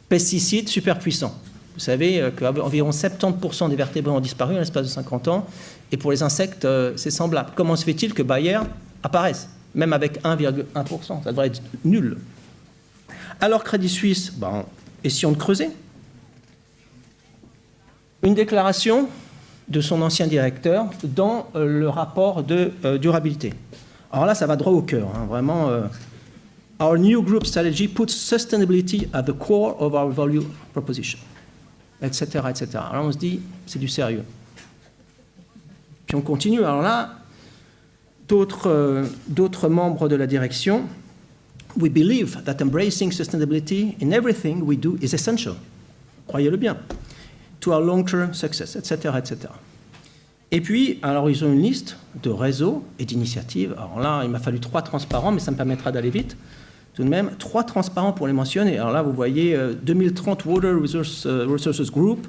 pesticides super puissants. Vous savez qu'environ 70% des vertébrés ont disparu en l'espace de 50 ans, et pour les insectes, c'est semblable. Comment se fait-il que Bayer apparaisse, même avec 1,1%? Ça devrait être nul. Alors Crédit Suisse, essayons de creuser. Une déclaration de son ancien directeur dans le rapport de durabilité. Alors là, ça va droit au cœur, hein, vraiment. Our new group strategy puts sustainability at the core of our value proposition, etc., etc. Alors on se dit, c'est du sérieux. Puis on continue. Alors là, d'autres membres de la direction, we believe that embracing sustainability in everything we do is essential. Croyez-le bien. To our long-term success, etc., etc. Et puis, alors ils ont une liste de réseaux et d'initiatives. Alors là, il m'a fallu 3 transparents, mais ça me permettra d'aller vite. Tout de même, 3 transparents pour les mentionner. Alors là, vous voyez 2030 Water Resources Group,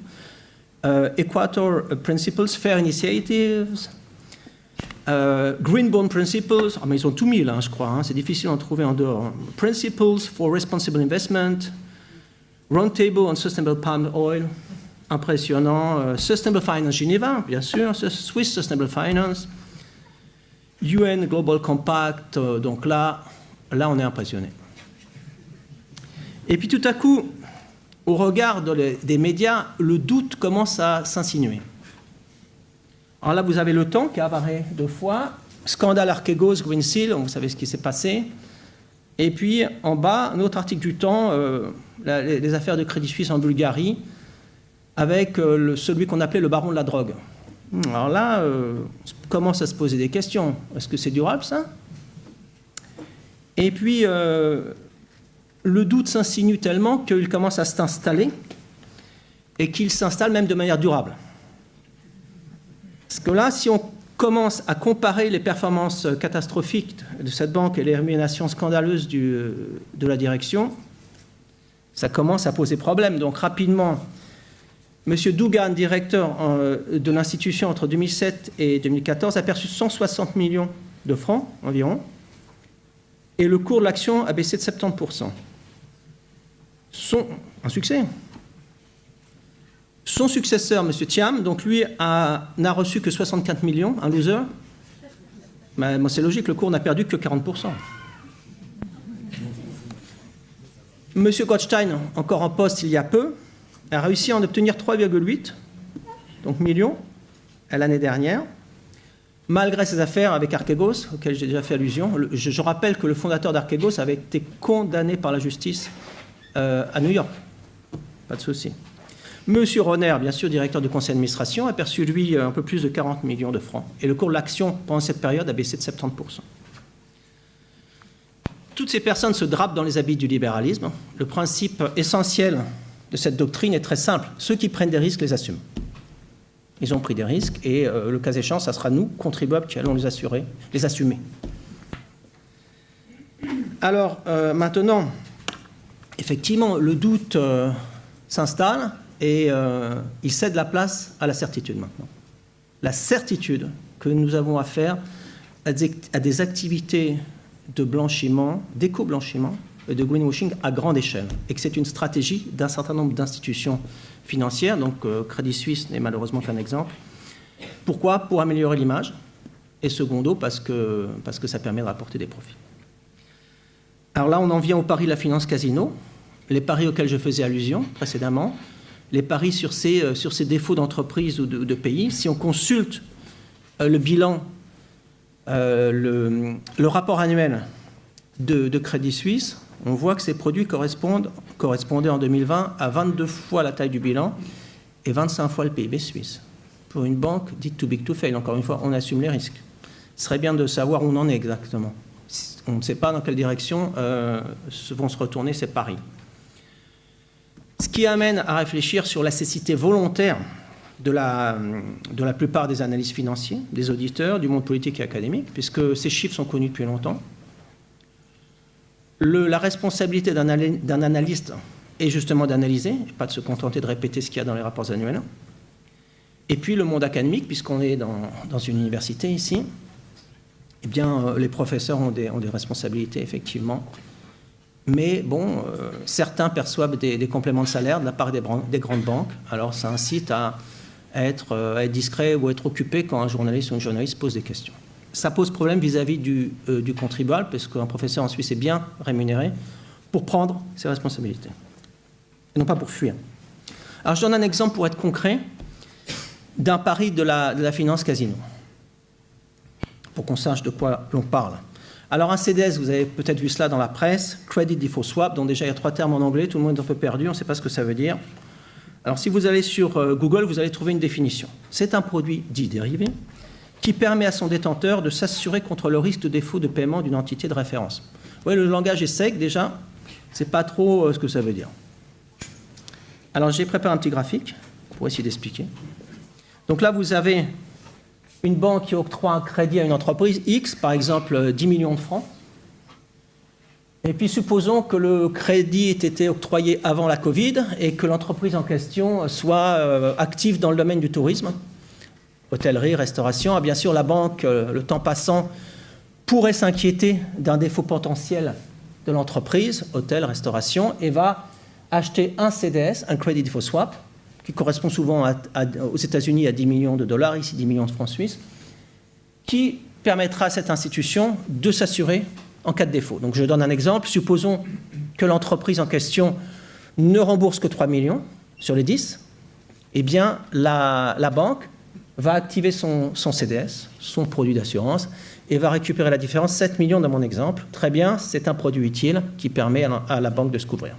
Equator Principles, Fair Initiatives, Green Bond Principles, mais ils ont tout mis là, je crois, hein, c'est difficile d'en trouver en dehors. Principles for Responsible Investment, Roundtable on Sustainable Palm Oil, impressionnant. Sustainable Finance Geneva, bien sûr, Swiss Sustainable Finance, UN Global Compact, donc là, on est impressionné. Et puis tout à coup, au regard des médias, le doute commence à s'insinuer. Alors là, vous avez le Temps qui apparaît 2 fois, scandale Archegos, Green Seal, vous savez ce qui s'est passé. Et puis en bas, un autre article du Temps, les affaires de Crédit Suisse en Bulgarie, avec celui qu'on appelait le baron de la drogue. Alors là, on commence à se poser des questions. Est-ce que c'est durable, ça ? Et puis, le doute s'insinue tellement qu'il commence à s'installer et qu'il s'installe même de manière durable. Parce que là, si on commence à comparer les performances catastrophiques de cette banque et les rémunérations scandaleuses de la direction, ça commence à poser problème. Donc rapidement, M. Dougan, directeur de l'institution entre 2007 et 2014, a perçu 160 millions de francs environ, et le cours de l'action a baissé de 70%. Un succès. Son successeur, M. Thiam, donc lui, n'a reçu que 64 millions, un loser. Mais c'est logique, le cours n'a perdu que 40%. M. Gottstein, encore en poste il y a peu, a réussi à en obtenir 3,8 donc millions l'année dernière, malgré ses affaires avec Archegos, auxquelles j'ai déjà fait allusion. Je rappelle que le fondateur d'Archegos avait été condamné par la justice à New York. Pas de souci. Monsieur Ronner, bien sûr, directeur du conseil d'administration, a perçu, lui, un peu plus de 40 millions de francs. Et le cours de l'action, pendant cette période, a baissé de 70%. Toutes ces personnes se drapent dans les habits du libéralisme. Le principe essentiel de cette doctrine est très simple. Ceux qui prennent des risques les assument. Ils ont pris des risques et le cas échéant, ça sera nous, contribuables, qui allons les assumer. Alors, maintenant, effectivement, le doute s'installe et il cède la place à la certitude maintenant. La certitude que nous avons affaire à des activités de blanchiment, d'éco-blanchiment et de greenwashing à grande échelle, et que c'est une stratégie d'un certain nombre d'institutions financières, donc Crédit Suisse n'est malheureusement qu'un exemple. Pourquoi ? Pour améliorer l'image, et secondo, parce que ça permet de rapporter des profits. Alors là, on en vient aux paris de la finance casino, les paris auxquels je faisais allusion précédemment, les paris sur ces défauts d'entreprise ou de pays. Si on consulte le bilan, le rapport annuel de Crédit Suisse, on voit que ces produits correspondaient en 2020 à 22 fois la taille du bilan et 25 fois le PIB suisse. Pour une banque dite too big to fail, encore une fois, on assume les risques. Ce serait bien de savoir où on en est exactement. On ne sait pas dans quelle direction vont se retourner ces paris. Ce qui amène à réfléchir sur la cécité volontaire de la plupart des analystes financiers, des auditeurs, du monde politique et académique, puisque ces chiffres sont connus depuis longtemps. La responsabilité d'un analyste est justement d'analyser, et pas de se contenter de répéter ce qu'il y a dans les rapports annuels. Et puis le monde académique, puisqu'on est dans une université ici, eh bien, les professeurs ont des responsabilités, effectivement. Mais bon, certains perçoivent des compléments de salaire de la part des grandes banques. Alors ça incite à être discret ou être occupé quand un journaliste ou une journaliste pose des questions. Ça pose problème vis-à-vis du contribuable, parce qu'un professeur en Suisse est bien rémunéré pour prendre ses responsabilités. et non pas pour fuir. Alors, je donne un exemple pour être concret d'un pari de la finance casino, pour qu'on sache de quoi l'on parle. Alors, un CDS, vous avez peut-être vu cela dans la presse, Credit Default Swap, dont déjà il y a 3 termes en anglais, tout le monde est un peu perdu, on ne sait pas ce que ça veut dire. Alors, si vous allez sur Google, vous allez trouver une définition. C'est un produit dit dérivé qui permet à son détenteur de s'assurer contre le risque de défaut de paiement d'une entité de référence. Vous voyez, le langage est sec déjà, c'est pas trop ce que ça veut dire. Alors, j'ai préparé un petit graphique pour essayer d'expliquer. Donc là, vous avez une banque qui octroie un crédit à une entreprise X, par exemple 10 millions de francs. Et puis, supposons que le crédit ait été octroyé avant la Covid et que l'entreprise en question soit active dans le domaine du tourisme, hôtellerie, restauration. Et bien sûr, la banque, le temps passant, pourrait s'inquiéter d'un défaut potentiel de l'entreprise, hôtel, restauration, et va acheter un CDS, un Credit Default Swap, qui correspond souvent aux États-Unis à 10 millions de dollars, ici 10 millions de francs suisses, qui permettra à cette institution de s'assurer en cas de défaut. Donc je donne un exemple. Supposons que l'entreprise en question ne rembourse que 3 millions sur les 10. Eh bien, la banque va activer son CDS, son produit d'assurance, et va récupérer la différence, 7 millions dans mon exemple. Très bien, c'est un produit utile qui permet à la banque de se couvrir.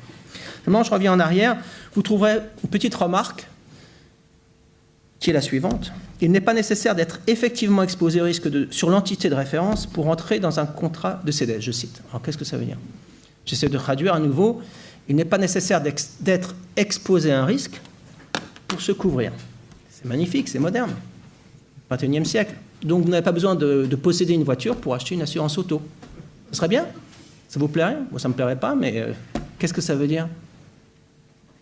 Maintenant, je reviens en arrière. Vous trouverez une petite remarque qui est la suivante. Il n'est pas nécessaire d'être effectivement exposé au risque sur l'entité de référence pour entrer dans un contrat de CDS. Je cite. Alors, qu'est-ce que ça veut dire? J'essaie de traduire à nouveau. Il n'est pas nécessaire d'être exposé à un risque pour se couvrir. C'est magnifique, c'est moderne. 21e siècle. Donc, vous n'avez pas besoin de posséder une voiture pour acheter une assurance auto. Ce serait bien? Ça vous plairait? Moi, ça ne me plairait pas, mais qu'est-ce que ça veut dire?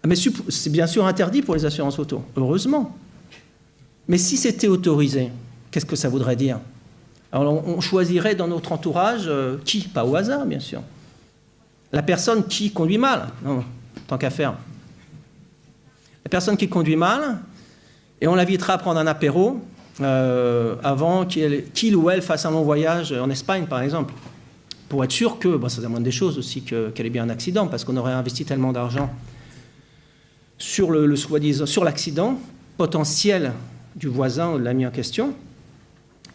Mais c'est bien sûr interdit pour les assurances auto, heureusement. Mais si c'était autorisé, qu'est-ce que ça voudrait dire? Alors, on choisirait dans notre entourage qui? Pas au hasard, bien sûr. La personne qui conduit mal, non, tant qu'à faire. La personne qui conduit mal, et on l'invitera à prendre un apéro avant qu'il ou elle fasse un long voyage en Espagne, par exemple, pour être sûr que, ça demande des choses aussi, qu'elle ait bien un accident, parce qu'on aurait investi tellement d'argent sur sur l'accident potentiel du voisin ou de l'ami en question.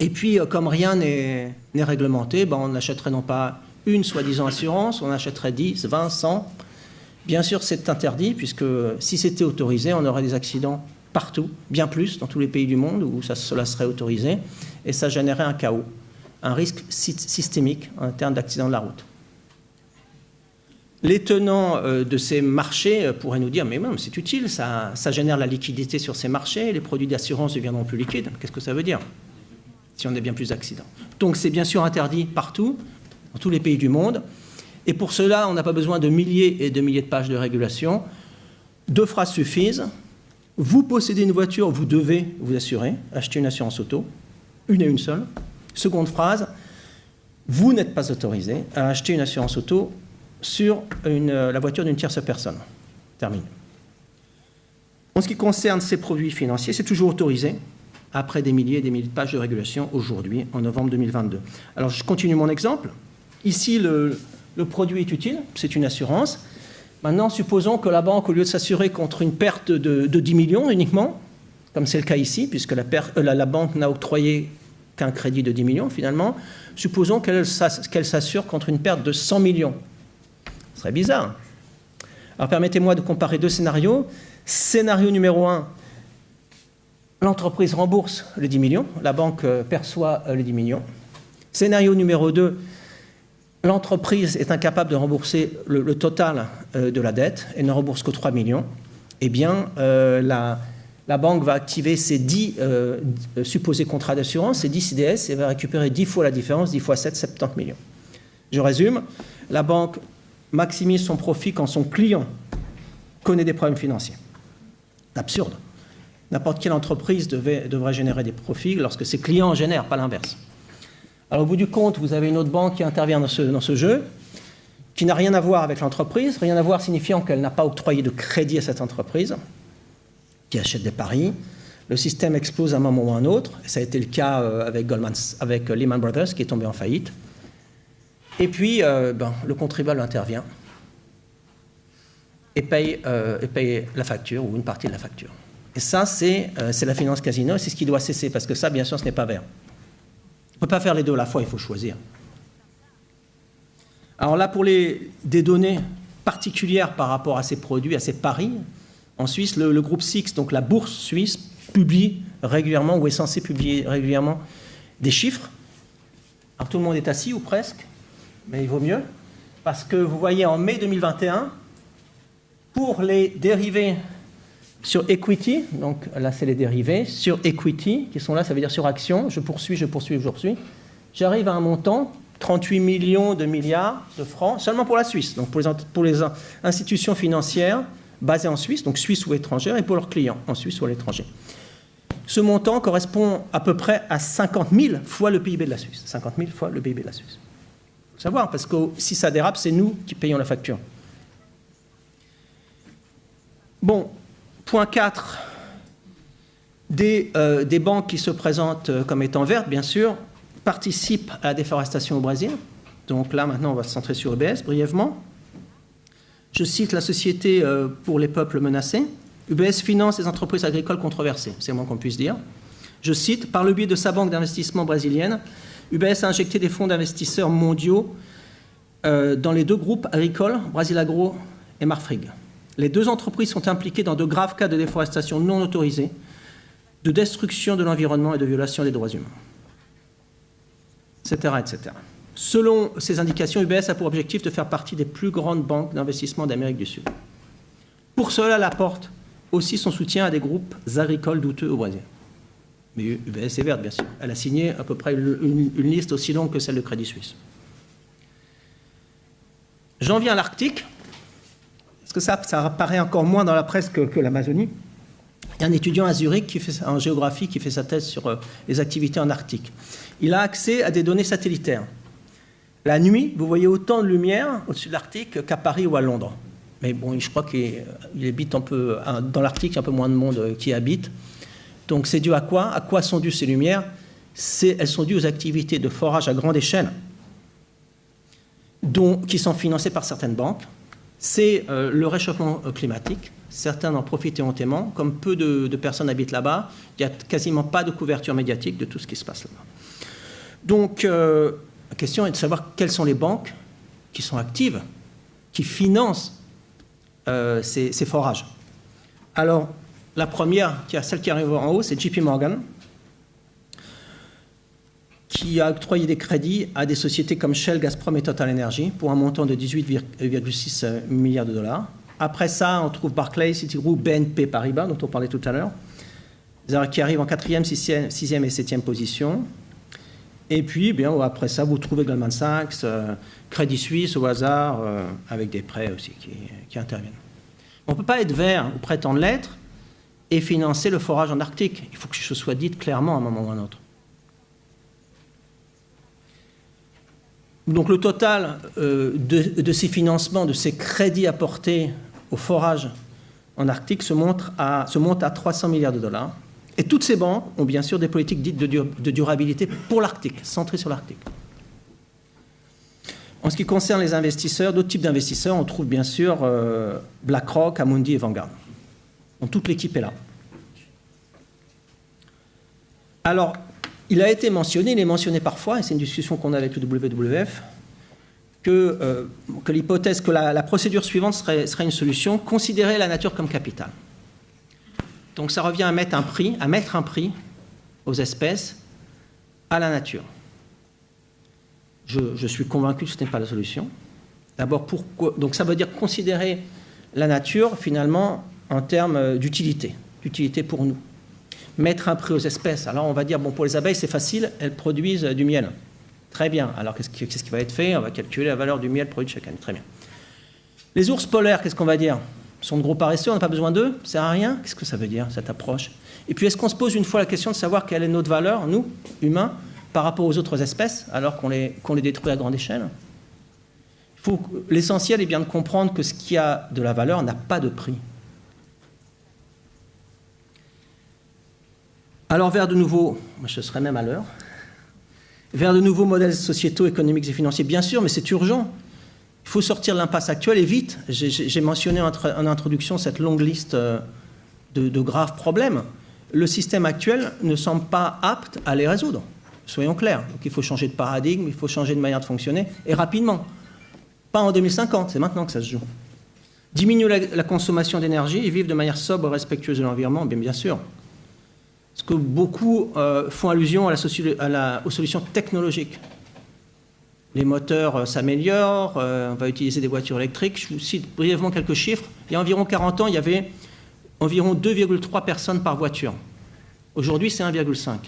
Et puis, comme rien n'est réglementé, on achèterait non pas une soi-disant assurance, on achèterait 10, 20, 100. Bien sûr, c'est interdit, puisque si c'était autorisé, on aurait des accidents partout, bien plus dans tous les pays du monde où cela serait autorisé, et ça générerait un chaos, un risque systémique en termes d'accident de la route. Les tenants de ces marchés pourraient nous dire « mais même, c'est utile, ça génère la liquidité sur ces marchés, les produits d'assurance deviendront plus liquides ». Qu'est-ce que ça veut dire si on a bien plus d'accidents? Donc c'est bien sûr interdit partout, dans tous les pays du monde, et pour cela, on n'a pas besoin de milliers et de milliers de pages de régulation. 2 phrases suffisent. Vous possédez une voiture, vous devez vous assurer, acheter une assurance auto, une et une seule. Seconde phrase, vous n'êtes pas autorisé à acheter une assurance auto sur la voiture d'une tierce personne. Terminé. En ce qui concerne ces produits financiers, c'est toujours autorisé, après des milliers et des milliers de pages de régulation aujourd'hui, en novembre 2022. Alors, je continue mon exemple. Ici, le produit est utile, c'est une assurance. Maintenant, supposons que la banque, au lieu de s'assurer contre une perte de 10 millions uniquement, comme c'est le cas ici, puisque la banque n'a octroyé qu'un crédit de 10 millions finalement, supposons qu'elle s'assure contre une perte de 100 millions. Ce serait bizarre. Alors permettez-moi de comparer 2 scénarios. Scénario numéro 1, l'entreprise rembourse les 10 millions, la banque perçoit les 10 millions. Scénario numéro 2, l'entreprise est incapable de rembourser le total de la dette et ne rembourse que 3 millions. Eh bien, la banque va activer ces 10 supposés contrats d'assurance, ces 10 CDS, et va récupérer 10 fois la différence, 10 fois 7, 70 millions. Je résume, la banque maximise son profit quand son client connaît des problèmes financiers. C'est absurde. N'importe quelle entreprise devrait générer des profits lorsque ses clients en génèrent, pas l'inverse. Alors au bout du compte, vous avez une autre banque qui intervient dans ce jeu, qui n'a rien à voir avec l'entreprise, rien à voir signifiant qu'elle n'a pas octroyé de crédit à cette entreprise, qui achète des paris. Le système explose à un moment ou à un autre, et ça a été le cas avec Lehman Brothers, qui est tombé en faillite. Et puis, le contribuable intervient. et paye la facture ou une partie de la facture. Et ça, c'est la finance casino, c'est ce qui doit cesser, parce que ça, bien sûr, ce n'est pas vert. On ne peut pas faire les deux à la fois, il faut choisir. Alors là, pour des données particulières par rapport à ces produits, à ces paris, en Suisse, le groupe SIX, donc la bourse suisse, publie régulièrement, ou est censé publier régulièrement, des chiffres. Alors tout le monde est assis, ou presque, mais il vaut mieux, parce que vous voyez, en mai 2021, pour les dérivés sur equity, donc là c'est les dérivés, sur equity, qui sont là, ça veut dire sur action, je poursuis, j'arrive à un montant, 38 millions de milliards de francs, seulement pour la Suisse, donc pour les institutions financières basées en Suisse, donc suisse ou étrangères, et pour leurs clients, en Suisse ou à l'étranger. Ce montant correspond à peu près à 50 000 fois le PIB de la Suisse. 50 000 fois le PIB de la Suisse. Il faut savoir, parce que si ça dérape, c'est nous qui payons la facture. Bon, point 4, des banques qui se présentent comme étant vertes, bien sûr, participent à la déforestation au Brésil. Donc là, maintenant, on va se centrer sur UBS brièvement. Je cite la Société pour les peuples menacés. UBS finance les entreprises agricoles controversées, c'est le moins qu'on puisse dire. Je cite, par le biais de sa banque d'investissement brésilienne, UBS a injecté des fonds d'investisseurs mondiaux dans les deux groupes agricoles, Brasilagro et Marfrig. Les deux entreprises sont impliquées dans de graves cas de déforestation non autorisée, de destruction de l'environnement et de violation des droits humains, etc., etc. Selon ces indications, UBS a pour objectif de faire partie des plus grandes banques d'investissement d'Amérique du Sud. Pour cela, elle apporte aussi son soutien à des groupes agricoles douteux au Brésil. Mais UBS est verte, bien sûr. Elle a signé à peu près une liste aussi longue que celle de Crédit Suisse. J'en viens à l'Arctique, parce que ça apparaît encore moins dans la presse que l'Amazonie. Il y a un étudiant à Zurich en géographie qui fait sa thèse sur les activités en Arctique. Il a accès à des données satellitaires. La nuit, vous voyez autant de lumière au-dessus de l'Arctique qu'à Paris ou à Londres. Mais bon, je crois qu'il habite un peu... Dans l'Arctique, il y a un peu moins de monde qui habite. Donc c'est dû à quoi? À quoi sont dues ces lumières? Elles sont dues aux activités de forage à grande échelle qui sont financées par certaines banques. C'est le réchauffement climatique. Certains en profitent éhontément. Comme peu de personnes habitent là-bas, il n'y a quasiment pas de couverture médiatique de tout ce qui se passe là-bas. Donc, la question est de savoir quelles sont les banques qui sont actives, qui financent ces forages. Alors, la première, celle qui arrive en haut, c'est JP Morgan, qui a octroyé des crédits à des sociétés comme Shell, Gazprom et Total Energy pour un montant de 18,6 milliards de dollars. Après ça, on trouve Barclays, Citigroup, BNP Paribas, dont on parlait tout à l'heure, qui arrivent en 4e, 6e et 7e position. Et puis, bien, après ça, vous trouvez Goldman Sachs, Crédit Suisse au hasard, avec des prêts aussi qui interviennent. On ne peut pas être vert ou prétendre l'être et financer le forage en Arctique. Il faut que les choses soient dites clairement à un moment ou à un autre. Donc le total de ces financements, de ces crédits apportés au forage en Arctique se monte à 300 milliards de dollars. Et toutes ces banques ont bien sûr des politiques dites de durabilité pour l'Arctique, centrées sur l'Arctique. En ce qui concerne les investisseurs, d'autres types d'investisseurs, on trouve bien sûr BlackRock, Amundi et Vanguard. Donc toute l'équipe est là. Alors, il est mentionné parfois, et c'est une discussion qu'on a avec le WWF, que l'hypothèse que la procédure suivante serait une solution, considérer la nature comme capital. Donc ça revient à mettre un prix aux espèces, à la nature. Je suis convaincu que ce n'est pas la solution. D'abord, pourquoi? Donc ça veut dire considérer la nature, finalement, en termes d'utilité pour nous. Mettre un prix aux espèces. Alors on va dire, bon, pour les abeilles, c'est facile, elles produisent du miel. Très bien. Alors qu'est-ce qui va être fait? On va calculer la valeur du miel produit chaque année. Très bien. Les ours polaires, qu'est-ce qu'on va dire? Ils sont de gros paresseux, on n'a pas besoin d'eux, ça sert à rien. Qu'est-ce que ça veut dire, cette approche? Et puis, est-ce qu'on se pose une fois la question de savoir quelle est notre valeur, nous, humains, par rapport aux autres espèces, alors qu'on les détruit à grande échelle? L'essentiel est bien de comprendre que ce qui a de la valeur n'a pas de prix. Alors, vers de nouveaux, je serais même à l'heure, vers de nouveaux modèles sociétaux, économiques et financiers, bien sûr, mais c'est urgent. Il faut sortir de l'impasse actuelle et vite. J'ai mentionné en introduction cette longue liste de graves problèmes. Le système actuel ne semble pas apte à les résoudre. Soyons clairs. Donc il faut changer de paradigme, il faut changer de manière de fonctionner, et rapidement. Pas en 2050, c'est maintenant que ça se joue. Diminuer la consommation d'énergie et vivre de manière sobre et respectueuse de l'environnement, bien sûr. Parce que beaucoup font allusion aux solutions technologiques. Les moteurs s'améliorent, on va utiliser des voitures électriques. Je vous cite brièvement quelques chiffres. Il y a environ 40 ans, il y avait environ 2,3 personnes par voiture. Aujourd'hui, c'est 1,5.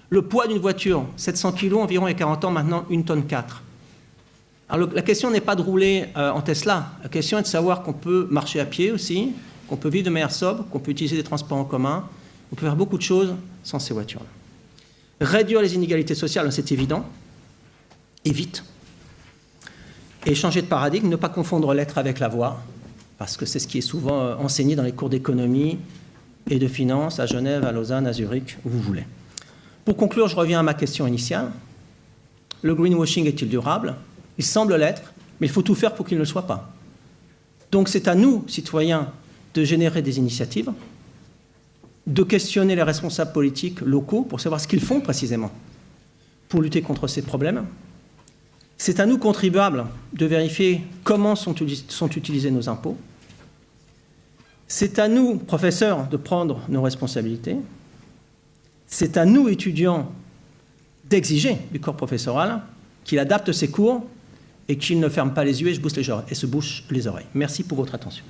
Le poids d'une voiture, 700 kg environ, il y a 40 ans, maintenant 1,4 tonne. Alors la question n'est pas de rouler en Tesla. La question est de savoir qu'on peut marcher à pied aussi, qu'on peut vivre de manière sobre, qu'on peut utiliser des transports en commun. On peut faire beaucoup de choses sans ces voitures-là. Réduire les inégalités sociales, c'est évident, et vite. Et changer de paradigme, ne pas confondre l'être avec l'avoir, parce que c'est ce qui est souvent enseigné dans les cours d'économie et de finance à Genève, à Lausanne, à Zurich, où vous voulez. Pour conclure, je reviens à ma question initiale. Le greenwashing est-il durable? Il semble l'être, mais il faut tout faire pour qu'il ne le soit pas. Donc c'est à nous, citoyens, de générer des initiatives, de questionner les responsables politiques locaux pour savoir ce qu'ils font précisément pour lutter contre ces problèmes. C'est à nous, contribuables, de vérifier comment sont utilisés nos impôts. C'est à nous, professeurs, de prendre nos responsabilités. C'est à nous, étudiants, d'exiger du corps professoral qu'il adapte ses cours et qu'il ne ferme pas les yeux et se bouche les oreilles. Merci pour votre attention.